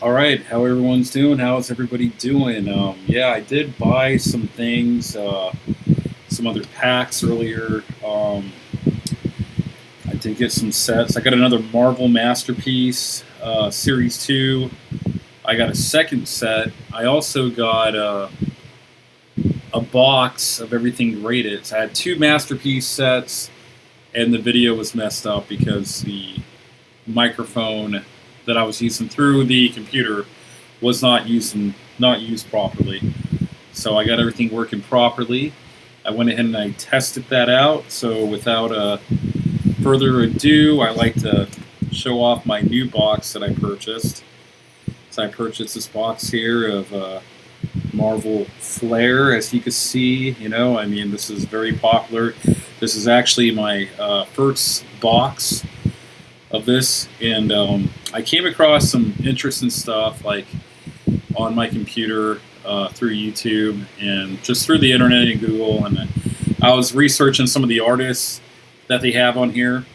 All right, how everyone's doing? How's everybody doing? Yeah, I did buy some things, some other packs earlier. I did get some sets. I got another Marvel Masterpiece Series 2. I got a second set. I also got a box of everything graded. So I had two Masterpiece sets, and the video was messed up because the microphone that I was using through the computer was not used properly. So I got everything working properly. I went ahead and I tested that out. So without further ado, I like to show off my new box that I purchased. So I purchased this box here of Marvel Flair, as you can see. I mean, this is very popular. This is actually my first box of this, and I came across some interesting stuff like on my computer through YouTube and just through the internet and Google, and I was researching some of the artists that they have on here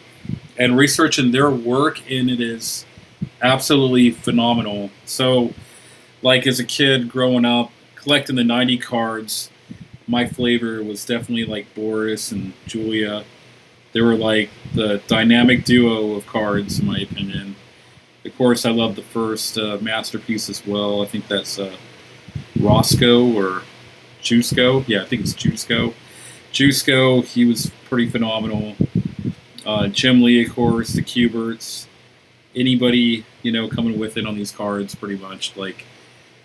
and researching their work, and it is absolutely phenomenal. So, like as a kid growing up collecting the 90 cards, my flavor was definitely like Boris and Julia. They were like the dynamic duo of cards, in my opinion. Of course, I love the first Masterpiece as well. I think that's Roscoe or Juiceco. Yeah, I think it's Juiceco. Juiceco, he was pretty phenomenal. Jim Lee, of course, the Cuberts. Anybody, coming with it on these cards, pretty much. Like,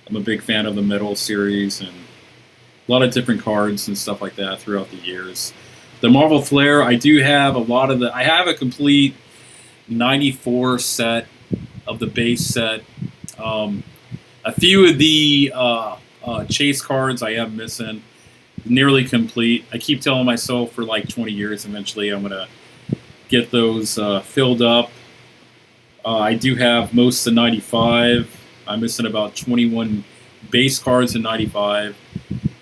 I'm a big fan of the Metal series and a lot of different cards and stuff like that throughout the years. The Marvel Flair, I do have a lot of the. I have a complete 94 set of the base set. A few of the chase cards I am missing. Nearly complete. I keep telling myself for like 20 years eventually I'm going to get those filled up. I do have most of 95. I'm missing about 21 base cards in 95.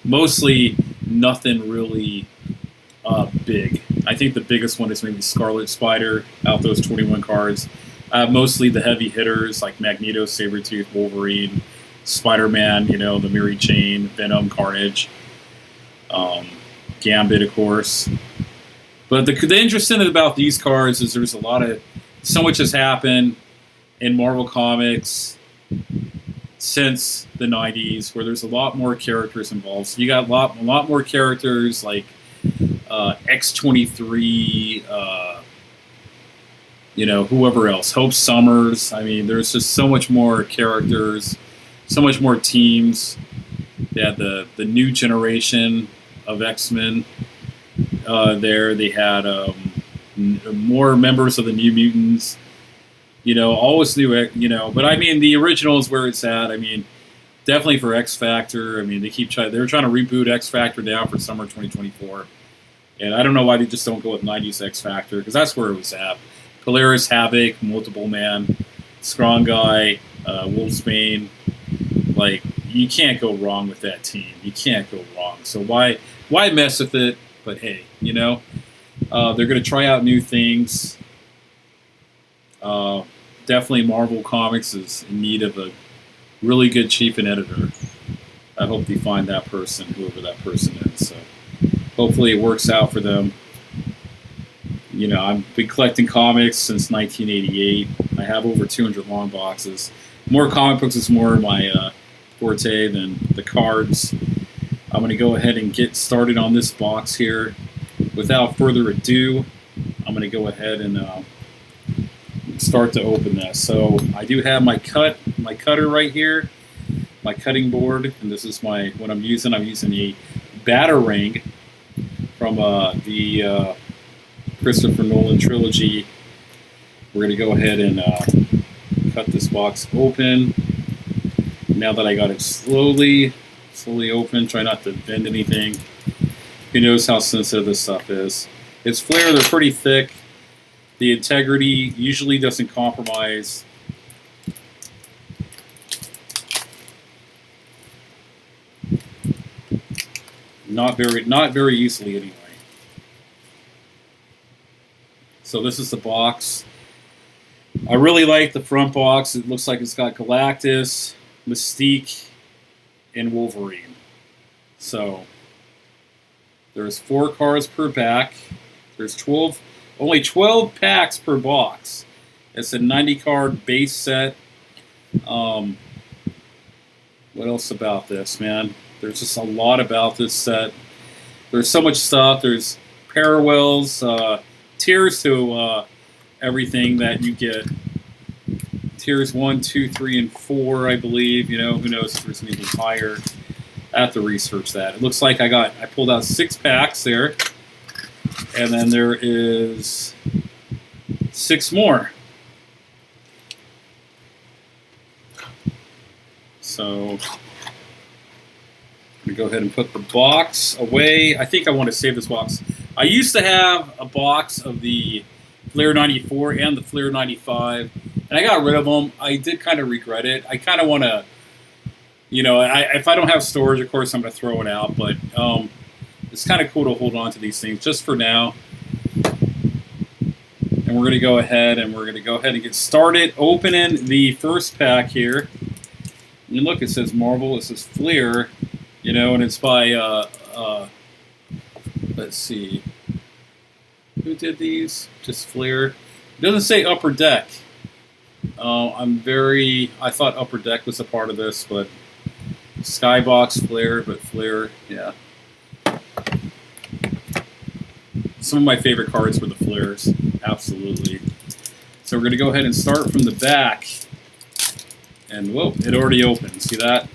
Mostly nothing really big. I think the biggest one is maybe Scarlet Spider out those 21 cards. Mostly the heavy hitters like Magneto, Sabretooth, Wolverine, Spider-Man, the Mary Jane, Venom, Carnage, Gambit, of course. But the interesting thing about these cards is there's so much has happened in Marvel Comics since the 90s, where there's a lot more characters involved. So you got a lot more characters like X-23, whoever else, Hope Summers. I mean, there's just so much more characters, so much more teams. They had the new generation of X-Men there. They had more members of the New Mutants. Always new, But I mean, the original is where it's at. I mean, definitely for X Factor. I mean, they're trying to reboot X Factor now for summer 2024. And I don't know why they just don't go with 90s X Factor, because that's where it was at. Polaris, Havoc, Multiple Man, Strong Guy, Wolfsbane. Like, you can't go wrong with that team. You can't go wrong. So why mess with it? But hey, they're going to try out new things. Definitely Marvel Comics is in need of a really good chief and editor. I hope they find that person, whoever that person is. So hopefully it works out for them. I've been collecting comics since 1988. I have over 200 long boxes. More comic books is more my forte than the cards. I'm going to go ahead and get started on this box here. Without further ado, I'm going to go ahead and start to open this. So I do have my cutter right here, my cutting board, and this is what I'm using. I'm using a Batarang from the Christopher Nolan trilogy. We're going to go ahead and cut this box open. Now that I got it slowly open, try not to bend anything. Who knows how sensitive this stuff is. It's Flair, they're pretty thick. The integrity usually doesn't compromise. Not very easily anyway. So this is the box. I really like the front box. It looks like it's got Galactus, Mystique, and Wolverine. So there's 4 cards per pack. There's only 12 packs per box. It's a 90-card base set. What else about this, man? There's just a lot about this set. There's so much stuff. There's parallels, tiers to everything that you get. Tiers 1, 2, 3, and 4, I believe. You know, who knows if there's anything higher. I have to research that. It looks like I pulled out 6 packs there. And then there is 6 more. So I'm going to go ahead and put the box away. I think I want to save this box. I used to have a box of the Flair 94 and the Flair 95, and I got rid of them. I did kind of regret it. I kind of want to, you know, if I don't have storage, of course, I'm going to throw it out, but it's kind of cool to hold on to these things just for now. And we're going to go ahead and get started opening the first pack here. And look, it says Marvel, it says Flair, you know, and it's by, let's see, who did these? Just Flair. It doesn't say Upper Deck. I thought Upper Deck was a part of this, but Skybox, Flair, but Flair, yeah. Some of my favorite cards were the Flairs, absolutely. So we're going to go ahead and start from the back. And whoa, it already opened. See that?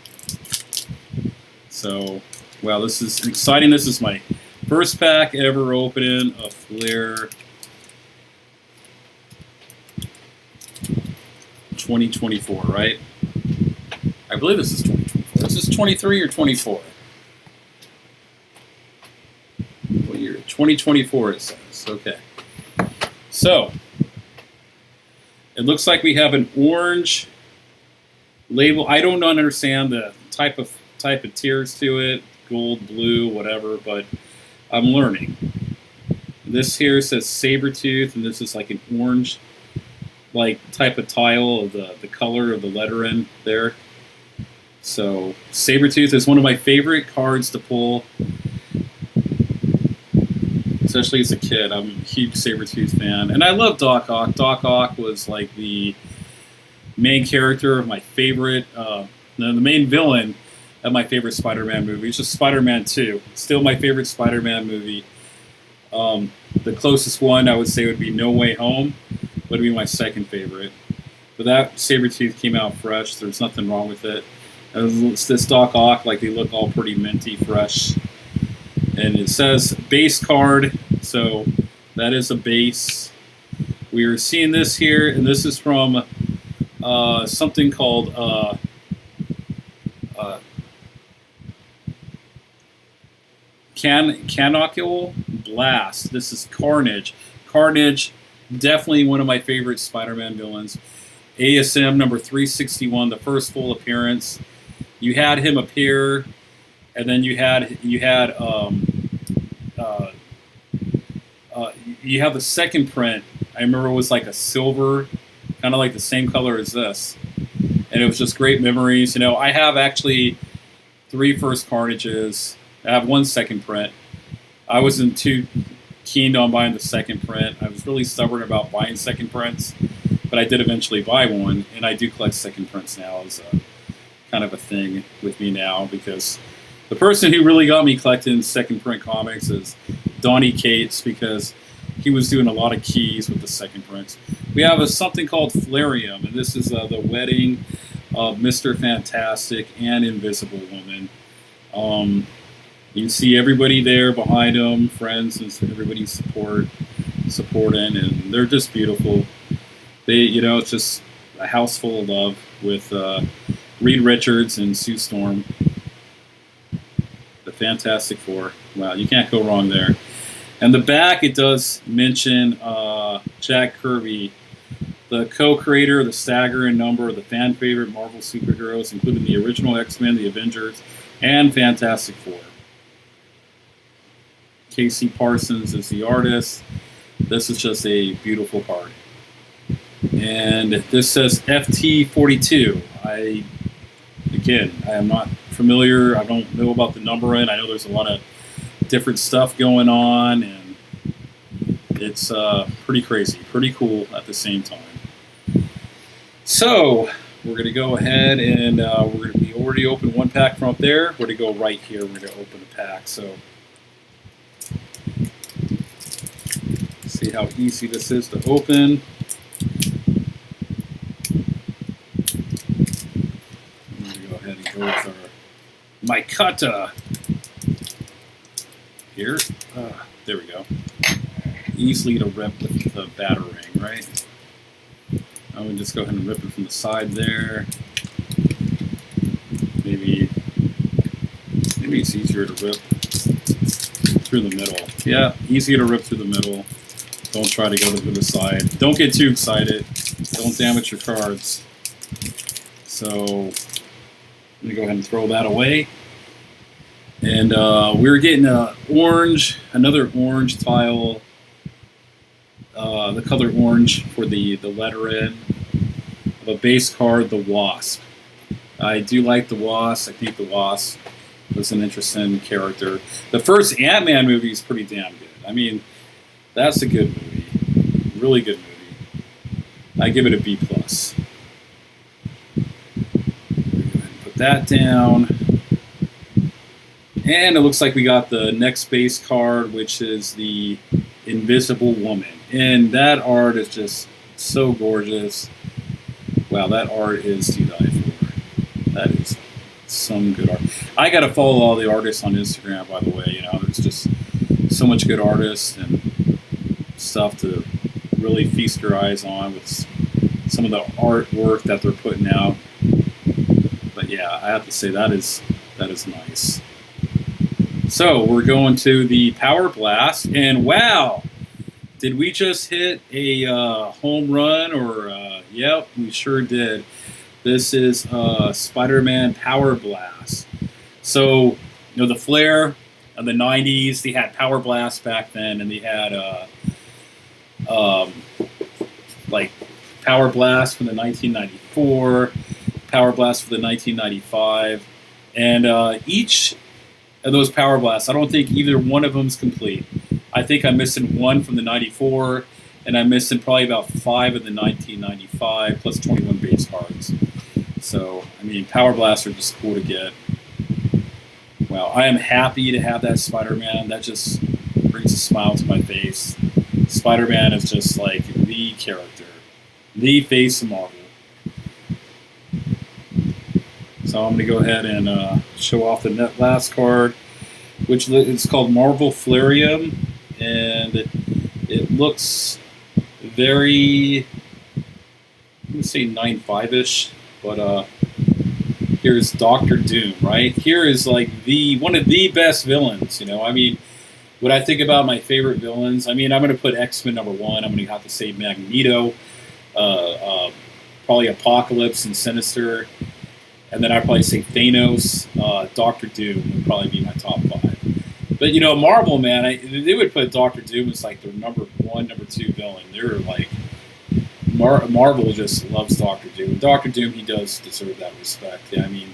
So, wow, this is exciting. This is my first pack ever opening of Flair 2024, right? I believe this is 2024. Is this 23 or 24? What year? 2024 it says. Okay. So, it looks like we have an orange label. I don't understand the type of tiers to it, gold, blue, whatever, but I'm learning. This here says Sabretooth, and this is like an orange like type of tile of the color of the lettering there. So Sabretooth is one of my favorite cards to pull, especially as a kid. I'm a huge Sabretooth fan, and I love Doc Ock. Doc Ock was like the main character of my favorite, the main villain of my favorite Spider-Man movie. It's just Spider-Man 2. Still my favorite Spider-Man movie. The closest one I would say would be No Way Home. Would be my second favorite. But that Sabretooth came out fresh. There's nothing wrong with it. It's this Doc Ock, like they look all pretty minty fresh. And it says base card, so that is a base. We are seeing this here, and this is from something called Canonical Blast. This is Carnage. Carnage, definitely one of my favorite Spider-Man villains. ASM number 361, the first full appearance. You had him appear, and then you have the second print. I remember it was like a silver, kind of like the same color as this, and it was just great memories. You know, I have actually 3 first Carnages. I have 1 second print. I wasn't too keen on buying the second print. I was really stubborn about buying second prints, but I did eventually buy one, and I do collect second prints now as a kind of a thing with me now, because the person who really got me collecting second print comics is Donnie Cates, because he was doing a lot of keys with the second prints. We have something called Flairium, and this is the wedding of Mr. Fantastic and Invisible Woman. You can see everybody there behind them, friends, and everybody supporting, and they're just beautiful. It's just a house full of love with Reed Richards and Sue Storm. The Fantastic Four. Wow, you can't go wrong there. And the back, it does mention Jack Kirby, the co-creator of the staggering number of the fan favorite Marvel superheroes, including the original X-Men, the Avengers, and Fantastic Four. Casey Parsons is the artist. This is just a beautiful card. And this says FT42. Again, I am not familiar. I don't know about the numbering. I know there's a lot of different stuff going on, and it's pretty crazy, pretty cool at the same time. So we're going to go ahead and we already opened one pack from up there. We're going to go right here. We're going to open the pack. So see how easy this is to open. I'm going to go ahead and go with our Mikata here. There we go. Easily to rip with the batarang, right? I would just go ahead and rip it from the side there. Maybe it's easier to rip through the middle. Yeah, easier to rip through the middle. Don't try to go to the side. Don't get too excited. Don't damage your cards. So I'm going to go ahead and throw that away. And we're getting another orange tile. The color orange for the lettering of a base card, the Wasp. I do like the Wasp. I think the Wasp was an interesting character. The first Ant-Man movie is pretty damn good. I mean, that's a good movie. Really good movie. I give it a B+. Put that down. And it looks like we got the next base card, which is the Invisible Woman. And that art is just so gorgeous. Wow, that art is to die for. That is some good art. I got to follow all the artists on Instagram, by the way. You know, there's just so much good artists and stuff to really feast your eyes on with some of the artwork that they're putting out. But yeah, I have to say that is nice. So we're going to the Power Blast, and wow, did we just hit a home run? Or yep, we sure did. This is Spider-Man Power Blast. So you know the Flair of the '90s, they had Power Blast back then, and they had like Power Blast from the 1994, Power Blast for the 1995, and each of those Power Blasts, I don't think either one of them is complete. I think I'm missing one from the 94, and I'm missing probably about 5 of the 1995, plus 21 base cards. So, I mean, Power Blasts are just cool to get. Wow, I am happy to have that Spider-Man. That just brings a smile to my face. Spider-Man is just like the character, the face of Marvel. So I'm going to go ahead and show off the last card, which is called Marvel Flairium, and it looks very, I'm going to say 9.5-ish, but here's Doctor Doom, right? Here is like one of the best villains, you know. I mean, when I think about my favorite villains, I mean, I'm going to put X-Men #1. I'm going to have to say Magneto, probably Apocalypse and Sinister. And then I'd probably say Thanos, Doctor Doom would probably be my top 5. But, you know, Marvel, man, they would put Doctor Doom as like their #1, #2 villain. They're like, Marvel just loves Doctor Doom. Doctor Doom, he does deserve that respect. Yeah, I mean,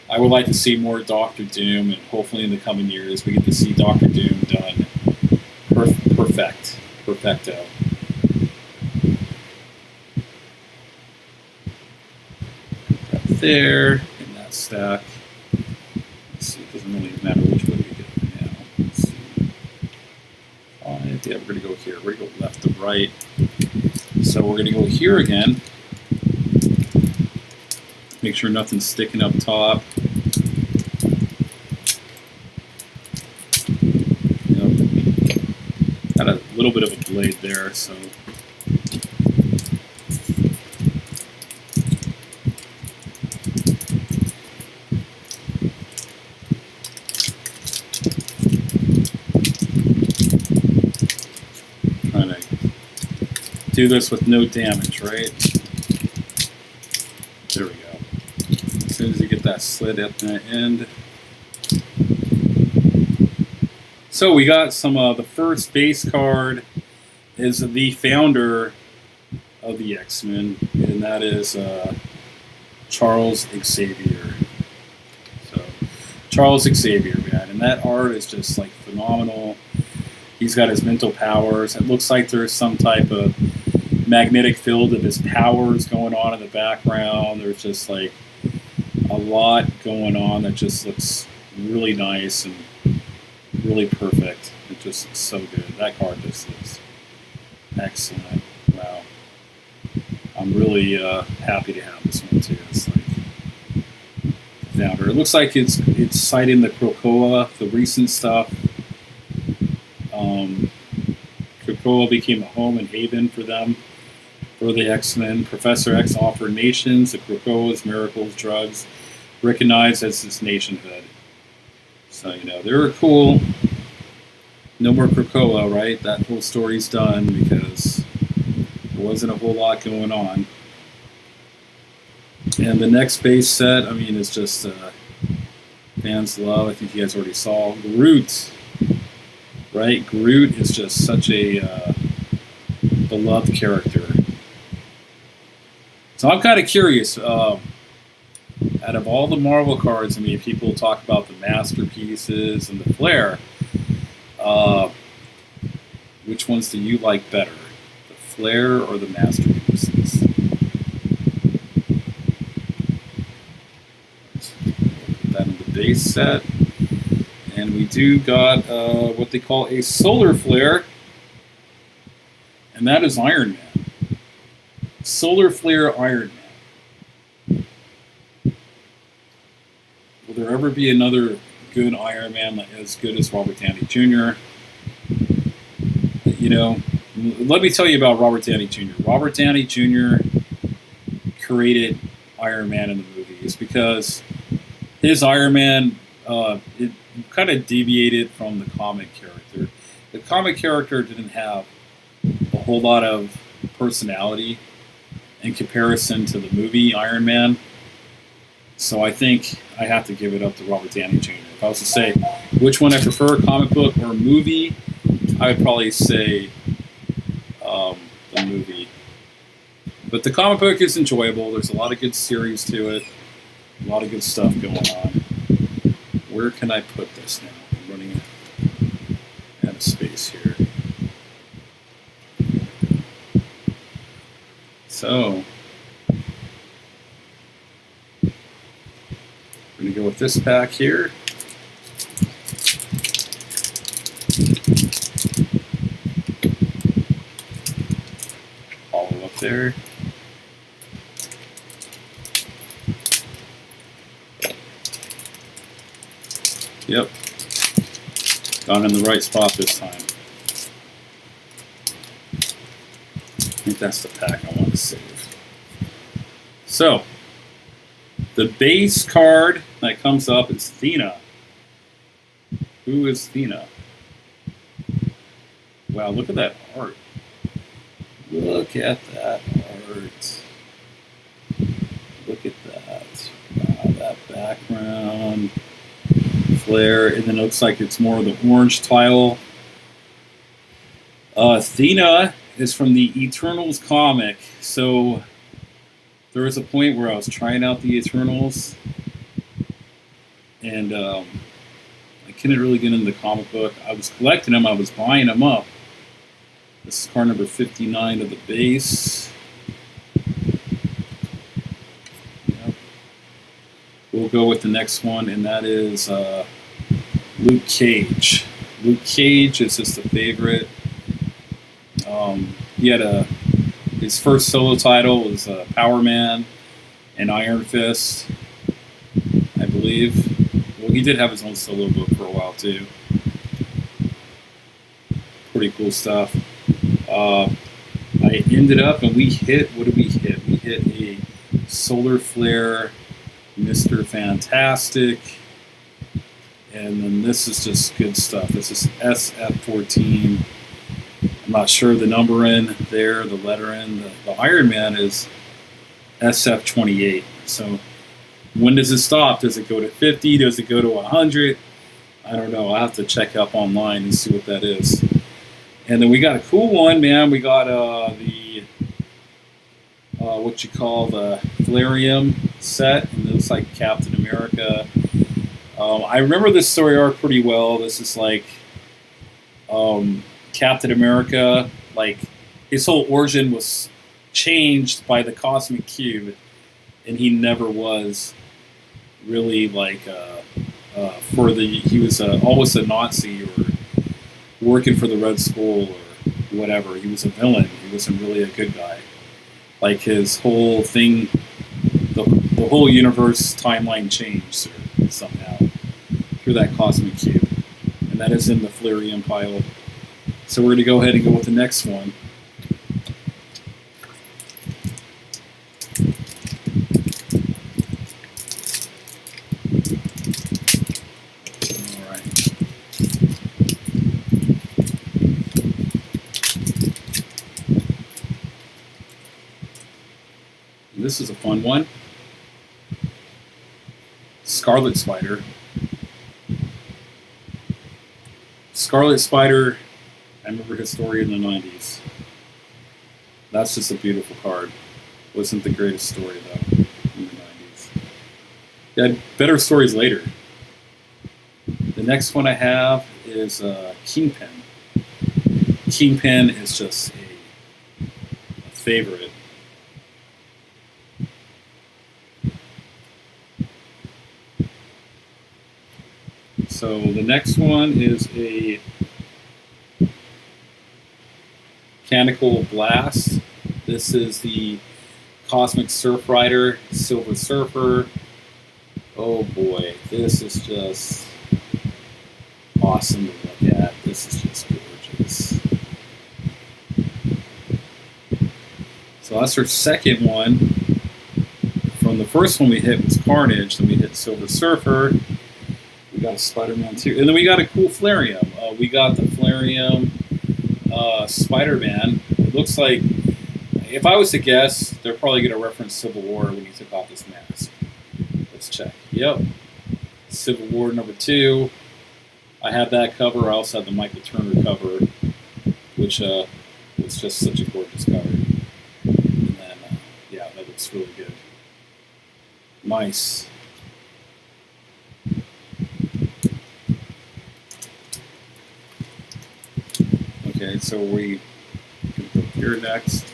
I would like to see more Doctor Doom, and hopefully in the coming years we get to see Doctor Doom done perfecto. There in that stack. Let's see, it doesn't really matter which way we go now. Let's see. 5, yeah, we're going to go here. We're going to go left to right. So we're going to go here again. Make sure nothing's sticking up top. Yep. Got a little bit of a blade there, so. Do this with no damage, right? There we go. As soon as you get that slit at the end. So we got some the first base card is the founder of the X-Men, and that is Charles Xavier. So Charles Xavier, man, and that art is just like phenomenal. He's got his mental powers. It looks like there's some type of magnetic field of his powers going on in the background. There's just like a lot going on that just looks really nice and really perfect. It just looks so good. That card just looks excellent. Wow. I'm really happy to have this one too. It's like founder. It looks like it's citing the Krakoa, the recent stuff. Krakoa became a home and haven for them, for the X-Men. Professor X offered nations the Krakoa's miracles, drugs, recognized as its nationhood. So, they were cool. No more Krakoa, right? That whole story's done because there wasn't a whole lot going on. And the next base set, is just fans love. I think you guys already saw Groot. Right? Groot is just such a beloved character. So I'm kind of curious. Out of all the Marvel cards, people talk about the masterpieces and the Flair. Which ones do you like better? The Flair or the masterpieces? Put that in the base set. And we do got what they call a solar flare, and that is Iron Man. Solar flare Iron Man. Will there ever be another good Iron Man as good as Robert Downey Jr.? Let me tell you about Robert Downey Jr. Robert Downey Jr. created Iron Man in the movies because his Iron Man, it kind of deviated from the comic character. The comic character didn't have a whole lot of personality in comparison to the movie Iron Man. So I think I have to give it up to Robert Downey Jr. If I was to say which one I prefer, comic book or movie, I would probably say the movie. But the comic book is enjoyable. There's a lot of good series to it. A lot of good stuff going on. Where can I put this now? I'm running out of space here. So, we're going to go with this pack here. Follow up there. Yep. Gone in the right spot this time. I think that's the pack I want to save. So, the base card that comes up is Thena. Who is Thena? Wow, look at that art. Look at that art. Look at that. Wow, that background. Flair, and then it looks like it's more of the orange tile. Thena is from the Eternals comic, so there was a point where I was trying out the Eternals, and I couldn't really get into the comic book. I was collecting them, I was buying them up. This is card number 59 of the base. We'll go with the next one, and that is Luke Cage. Luke Cage is just a favorite. He had his first solo title was Power Man and Iron Fist, I believe. Well, he did have his own solo book for a while too. Pretty cool stuff. I ended up, and we hit. What did we hit? We hit a Solar Flare, Mr. Fantastic, and then this is just good stuff. This is SF14. I'm not sure the number in there, the letter in. The Iron Man is SF28. So when does it stop? Does it go to 50? Does it go to 100? I don't know. I'll have to check up online and see what that is. And then we got a cool one, man. We got the what you call the Flarium set, and it looks like Captain America. I remember this story arc pretty well. This is like Captain America, like his whole origin was changed by the cosmic cube, and he never was really like he was always a Nazi or working for the Red Skull or whatever. He was a villain. He wasn't really a good guy. Like his whole thing, the whole universe timeline changed somehow through that cosmic cube, and that is in the Flarium pile. So we're going to go ahead and go with the next one. All right. This is a fun one. Scarlet Spider. Scarlet Spider, I remember his story in the 90s. That's just a beautiful card. Wasn't the greatest story, though, in the 90s. They had better stories later. The next one I have is Kingpin. Kingpin is just a favorite. So the next one is a Mechanical Blast. This is the Cosmic Surf Rider, Silver Surfer. Oh boy, this is just awesome to look at. This is just gorgeous. So that's our second one. From the first one we hit was Carnage, then we hit Silver Surfer. We got a Spider-Man 2, and then we got a cool Flarium. We got the Flarium Spider-Man. It looks like, if I was to guess, they're probably going to reference Civil War when he took off his mask. Let's check. Yep. Civil War #2. I have that cover. I also have the Michael Turner cover, which was just such a gorgeous cover. And then, yeah, that looks really good. Nice. Okay, so we can go here next.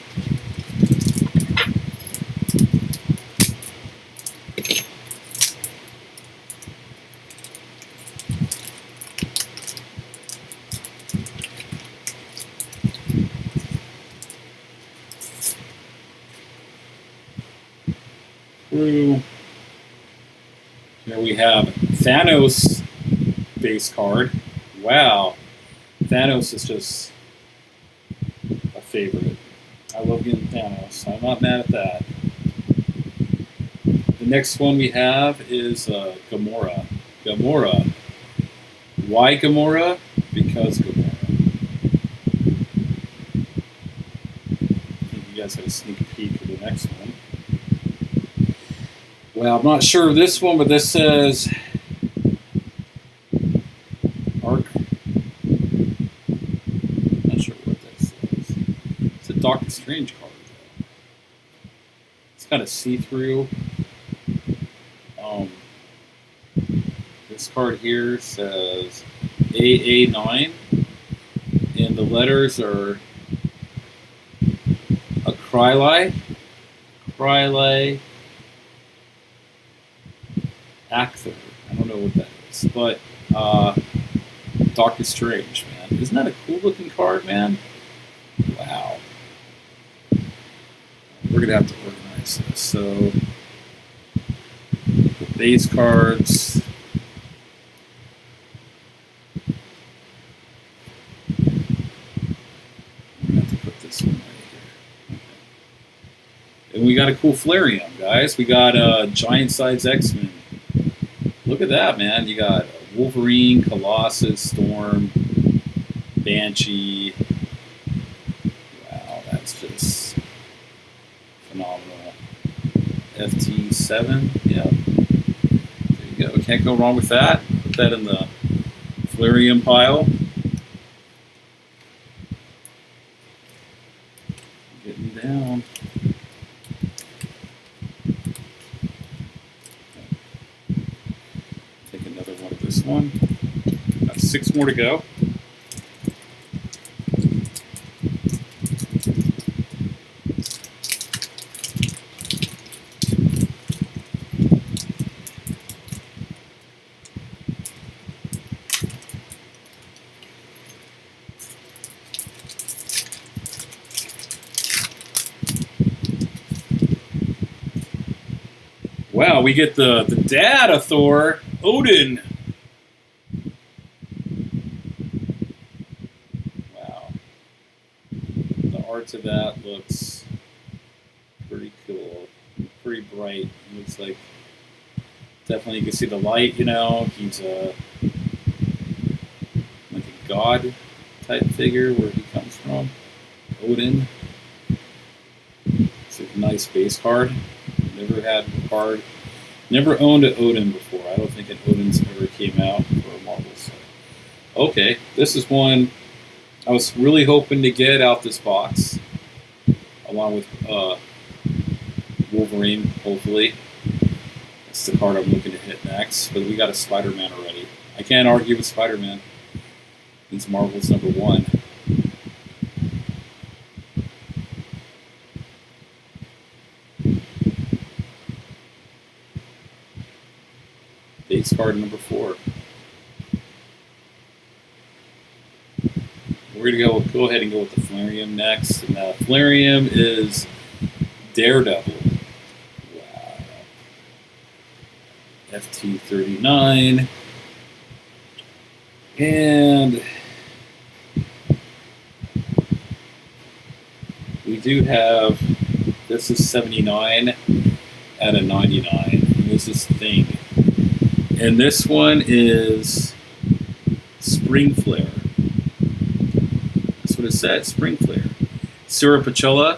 Here we have Thanos base card. Wow. Thanos is just a favorite. I love getting Thanos. I'm not mad at that. The next one we have is Gamora. Gamora. Why Gamora? Because Gamora. I think you guys got a sneak peek of the next one. Well, I'm not sure of this one, but this says Arc. Not sure what this is. It's a Doctor Strange card, though. It's kind of see-through. This card here says AA9, and the letters are Acryli, Actor. I don't know what that is, but Doctor Strange, man. Isn't that a cool looking card, man? Wow. We're going to have to organize this. So, the base cards. I'm going to have to put this one right here. Okay. And we got a cool Flarium, guys. We got Giant Size X-Men. Look at that, man. You got Wolverine, Colossus, Storm, Banshee. Wow, that's just phenomenal. FT7, yeah. There you go. Can't go wrong with that. Put that in the Flarium pile. Getting down. this one. Got 6 more to go. Wow, we get the dad of Thor, Odin. Wow. The art to that looks pretty cool. Pretty bright. It looks like definitely you can see the light, you know. He's like a god type figure where he comes from. Odin. It's like a nice base card. Never had a card. Never owned an Odin before. I don't think an Odin's ever came out for a Marvel set. Okay, this is one I was really hoping to get out this box, along with Wolverine, hopefully. That's the card I'm looking to hit next. But we got a Spider-Man already. I can't argue with Spider-Man. It's Marvel's #1. Base card #4. We're gonna go ahead and go with the Flareum next, and Flareum is Daredevil. Wow. FT39, and we do have, this is 79 out of 99, and this is Thing. And this one is Spring Flare. That's what it said, Spring Flare. Sarah Pachella,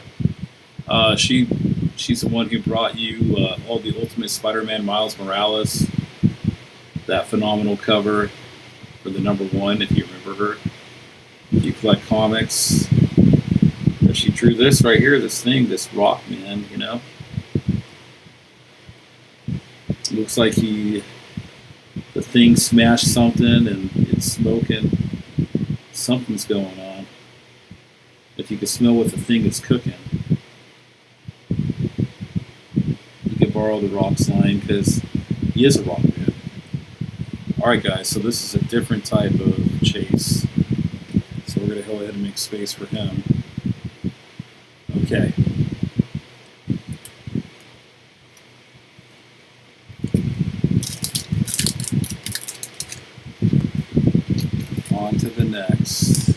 she's the one who brought you all the Ultimate Spider-Man Miles Morales. That phenomenal cover for the #1, if you remember her. If you collect comics, she drew this right here, this thing, this rock man, you know. It looks like the Thing smashed something and it's smoking. Something's going on. If you can smell what the Thing is cooking. You can borrow the Rock's line because he is a rock man. Alright guys, so this is a different type of chase. So we're going to go ahead and make space for him. Okay. On to the next.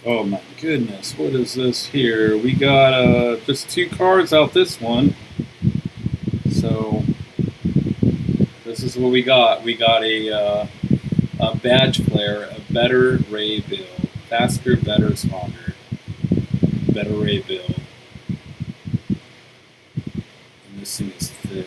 Oh my goodness, what is this here? We got just 2 cards out this one. So this is what we got. We got a badge flare, a better ray bill, faster, better, stronger, better ray bill. And this thing is thick.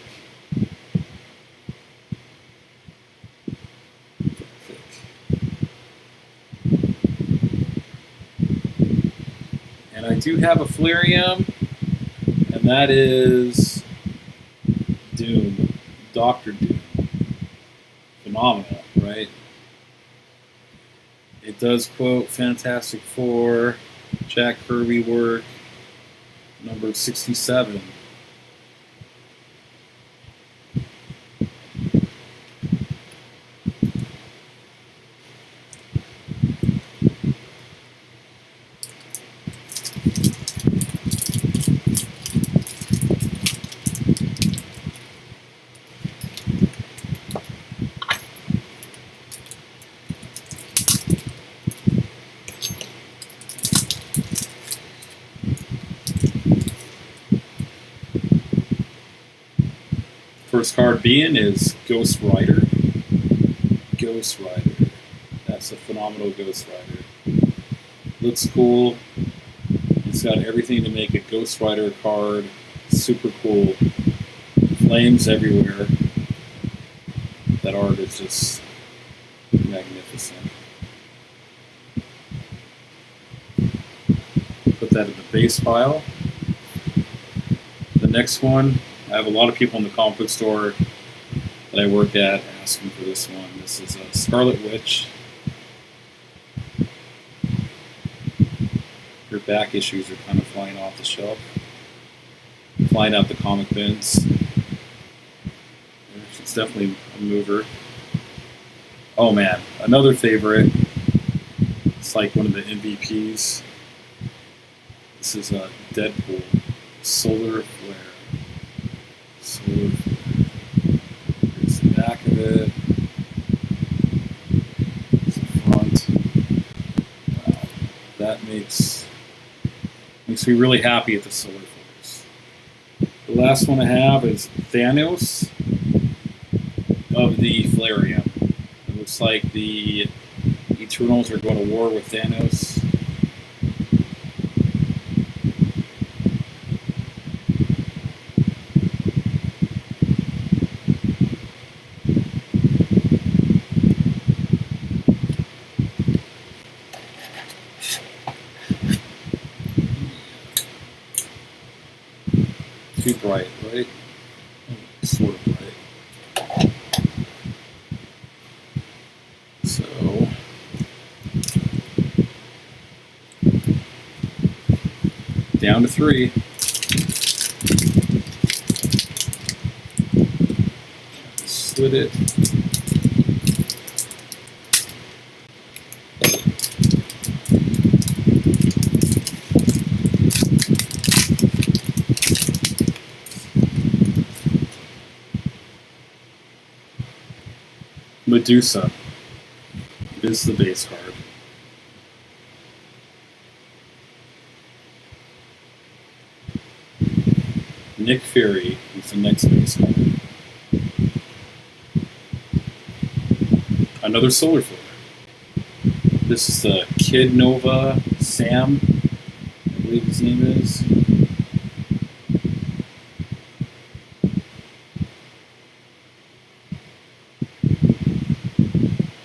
And I do have a Flareum, and that is Doom, Dr. Doom. Phenomenal, right? It does quote Fantastic Four, Jack Kirby work, number 67. First card being is Ghost Rider. Ghost Rider. That's a phenomenal Ghost Rider. Looks cool. It's got everything to make a Ghost Rider card. Super cool. Flames everywhere. That art is just magnificent. Put that in the base pile. The next one, I have a lot of people in the comic book store that I work at asking for this one. This is a Scarlet Witch. Her back issues are kind of flying off the shelf, flying out the comic bins. It's definitely a mover. Oh man, another favorite. It's like one of the MVPs. This is a Deadpool Solar Flare. Solar Flare. Here's the back of it. Here's the front. Wow, that makes me really happy at the Solar Flares. The last one I have is Thanos of the Flareum. It looks like the Eternals are going to war with Thanos. Too bright, right? Sort of bright. So, down to 3. Slit it. Medusa is the base card. Nick Fury is the next base card. Another Solar Flare. This is the Kid Nova Sam, I believe his name is.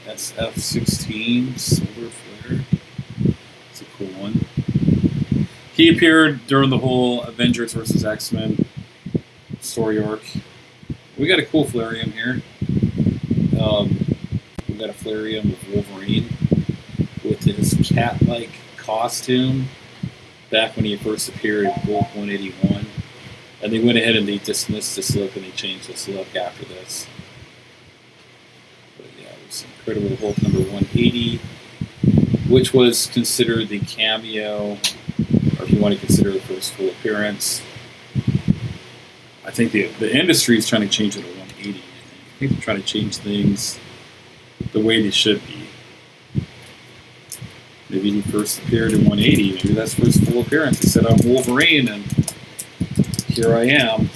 SF-16 Solar Flare. It's a cool one. He appeared during the whole Avengers vs. X-Men story arc. We got a cool Flareum here. We got a Flareum of Wolverine with his cat-like costume back when he first appeared in Wolf 181. And they went ahead and they dismissed this look and they changed this look after this. Incredible Hulk number 180, which was considered the cameo, or if you want to consider the first full appearance. I think the industry is trying to change it to 180. I think they're trying to change things the way they should be. Maybe he first appeared in 180. Maybe that's first full appearance. He said, "I'm Wolverine," and here I am.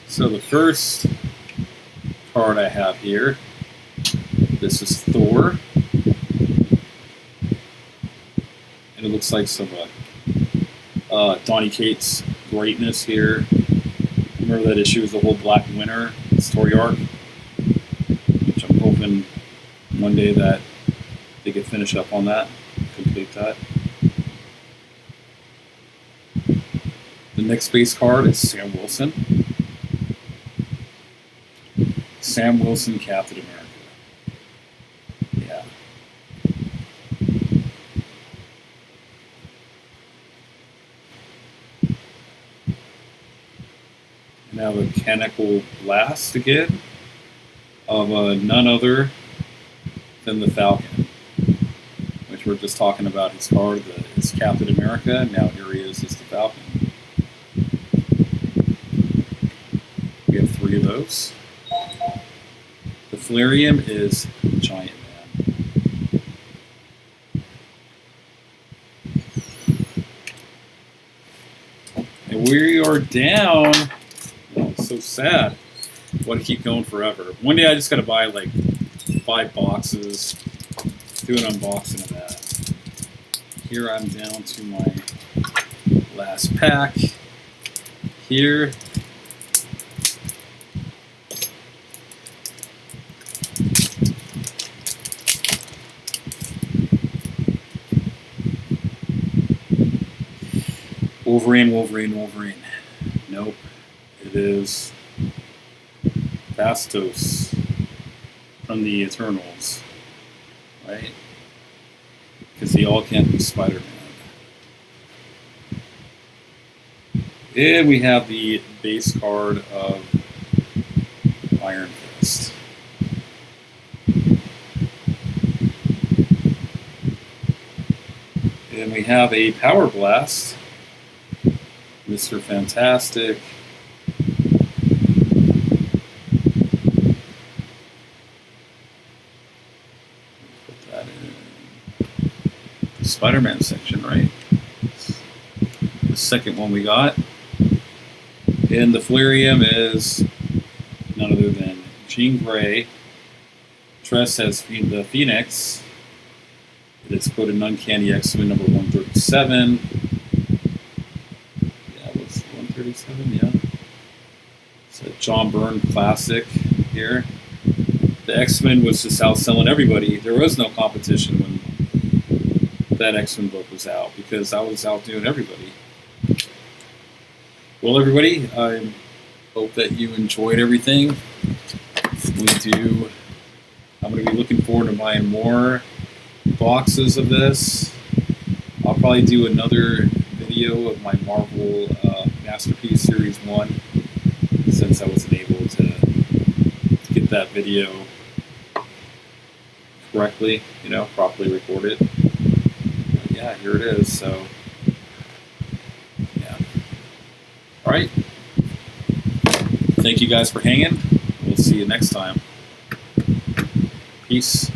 So the first card I have here, this is Thor, and it looks like some Donny Cates greatness here. Remember that issue was the whole Black Winter story arc, which I'm hoping one day that they could finish up on that, complete that. The next base card is Sam Wilson. Sam Wilson, Captain America. Yeah. Now the mechanical blast again of none other than the Falcon, which we're just talking about his card. It's Captain America. Now here he is as the Falcon. We have 3 of those. The Flareum is Giant Man. And we are down. Oh, it's so sad. I want to keep going forever. One day I just got to buy like 5 boxes, do an unboxing of that. Here I'm down to my last pack. Here. Wolverine, Wolverine, Wolverine. Nope. It is Bastos from the Eternals. Right? Because they all can't be Spider-Man. And we have the base card of Iron Fist. And we have a Power Blast. Mr. Fantastic. Put that in the Spider-Man section, right? The second one we got. And the Flairium is none other than Jean Grey. Tress has the Phoenix. It's put in Uncanny X-Men number 137. Yeah, what's 137? Yeah. It's a John Byrne classic here. The X-Men was just outselling everybody. There was no competition when that X-Men book was out because I was outdoing everybody. Well, everybody, I hope that you enjoyed everything. I'm going to be looking forward to buying more boxes of this. I'll probably do another video of my Marvel Masterpiece Series 1 since I wasn't able to get that video correctly, properly recorded. But yeah, here it is. So, yeah. All right. Thank you guys for hanging. We'll see you next time. Peace.